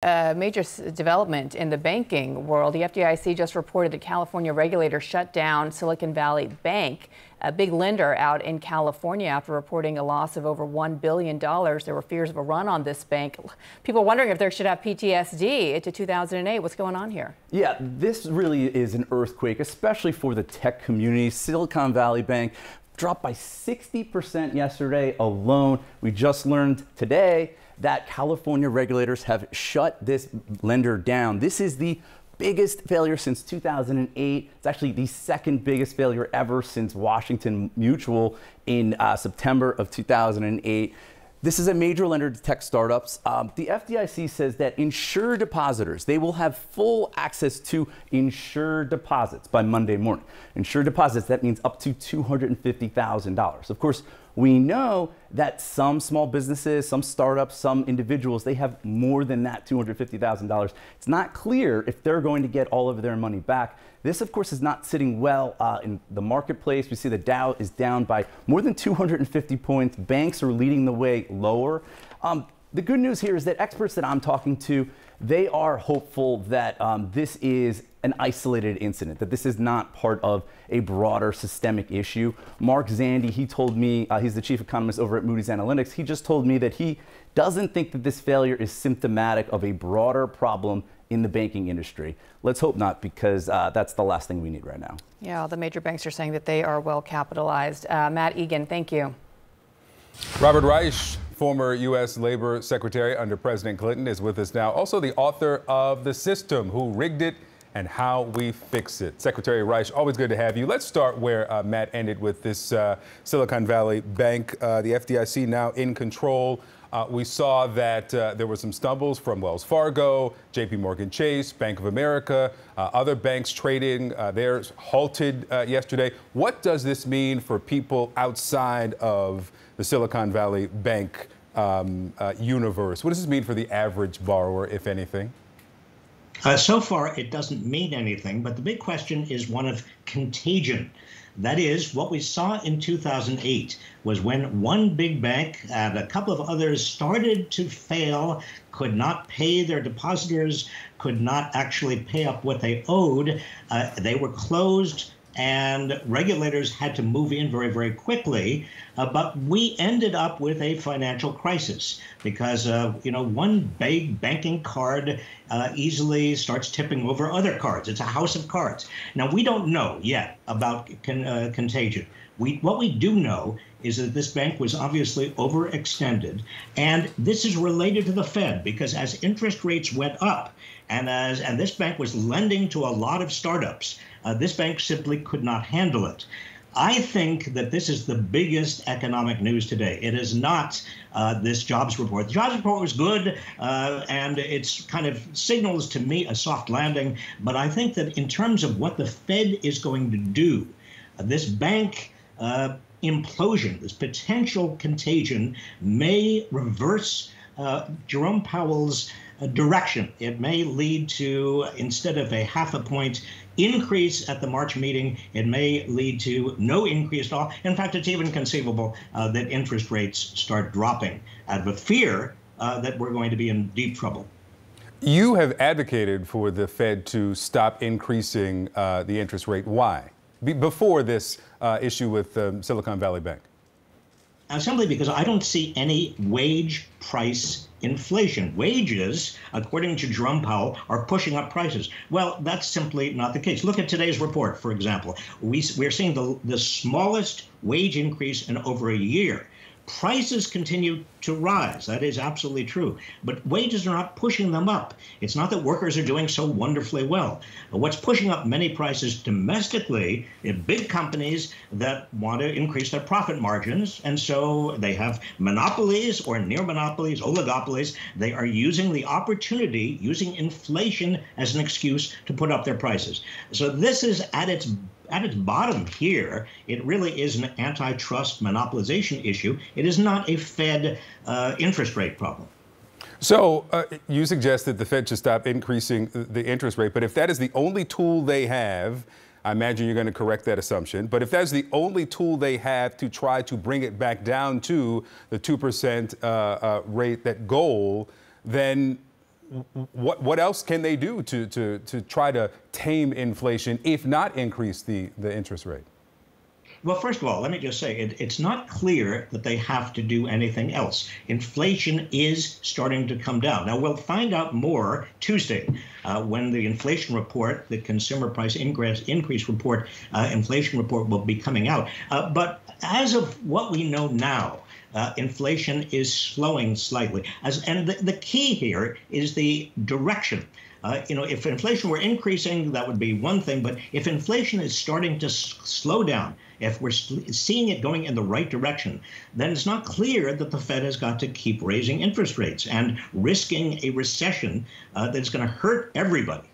A major development in the banking world. The FDIC just reported that California regulators shut down Silicon Valley Bank, a big lender out in California, after reporting a loss of over $1 billion. There were fears of a run on this bank. People wondering if they should have PTSD into 2008. What's going on here? Yeah, this really is an earthquake, especially for the tech community. Silicon Valley Bank dropped by 60% yesterday alone. We just learned today that California regulators have shut this lender down. This is the biggest failure since 2008. It's actually the second biggest failure ever since Washington Mutual in September of 2008. This is a major lender to tech startups. The FDIC says that insured depositors, they will have full access to insured deposits by Monday morning. Insured deposits, that means up to $250,000. Of course, we know that some small businesses, some startups, some individuals, they have more than that $250,000. It's not clear if they're going to get all of their money back. This, of course, is not sitting well in the marketplace. We see the Dow is down by more than 250 points. Banks are leading the way lower. The good news here is that experts that I'm talking to, they are hopeful that this is an isolated incident, that this is not part of a broader systemic issue. Mark Zandi, he told me, he's the chief economist over at Moody's Analytics, he just told me that he doesn't think that this failure is symptomatic of a broader problem in the banking industry. Let's hope not, because that's the last thing we need right now. Yeah, the major banks are saying that they are well capitalized. Matt Egan, thank you. Robert Reich, former U.S. Labor Secretary under President Clinton, is with us now. Also the author of The System, Who Rigged It and How We Fix It. Secretary Reich, always good to have you. Let's start where Matt ended with this Silicon Valley Bank. The FDIC now in control. We saw that there were some stumbles from Wells Fargo, JP Morgan Chase, Bank of America, other banks trading. Theirs halted yesterday. What does this mean for people outside of the Silicon Valley Bank universe? What does this mean for the average borrower, if anything? So far, it doesn't mean anything, but the big question is one of contagion. That is, what we saw in 2008 was when one big bank and a couple of others started to fail, could not pay their depositors, could not actually pay up what they owed. They were closed, and regulators had to move in very, very quickly. But we ended up with a financial crisis because, one big banking card easily starts tipping over other cards. It's a house of cards. Now, we don't know yet about contagion. What we do know is that this bank was obviously overextended. And this is related to the Fed, because as interest rates went up, and this bank was lending to a lot of startups, this bank simply could not handle it. I think that this is the biggest economic news today. It is not this jobs report. The jobs report was good, and it's kind of signals to me a soft landing. But I think that in terms of what the Fed is going to do, this bank implosion, this potential contagion, may reverse Jerome Powell's direction. It may lead to, instead of a half a point increase at the March meeting, it may lead to no increase at all. In fact, it's even conceivable that interest rates start dropping out of a fear that we're going to be in deep trouble. You have advocated for the Fed to stop increasing the interest rate. Why? Before this issue with Silicon Valley Bank? Simply because I don't see any wage price inflation. Wages, according to Jerome Powell, are pushing up prices. Well, that's simply not the case. Look at today's report, for example. We're seeing the smallest wage increase in over a year. Prices continue to rise. That is absolutely true. But wages are not pushing them up. It's not that workers are doing so wonderfully well. What's pushing up many prices domestically is big companies that want to increase their profit margins. And so they have monopolies or near monopolies, oligopolies. They are using the opportunity, using inflation as an excuse to put up their prices. So this is at its bottom here. It really is an antitrust monopolization issue. It is not a Fed interest rate problem. So you suggest that the Fed should stop increasing the interest rate, but if that is the only tool they have, I imagine you're going to correct that assumption, but if that's the only tool they have to try to bring it back down to the 2% rate, that goal, then what else can they do to try to tame inflation, if not increase the interest rate? Well, first of all, let me just say it's not clear that they have to do anything else. Inflation is starting to come down. Now, we'll find out more Tuesday when the inflation report, the consumer price increase report, inflation report will be coming out. But as of what we know now, inflation is slowing slightly. And the key here is the direction. If inflation were increasing, that would be one thing. But if inflation is starting to slow down, if we're seeing it going in the right direction, then it's not clear that the Fed has got to keep raising interest rates and risking a recession that's going to hurt everybody.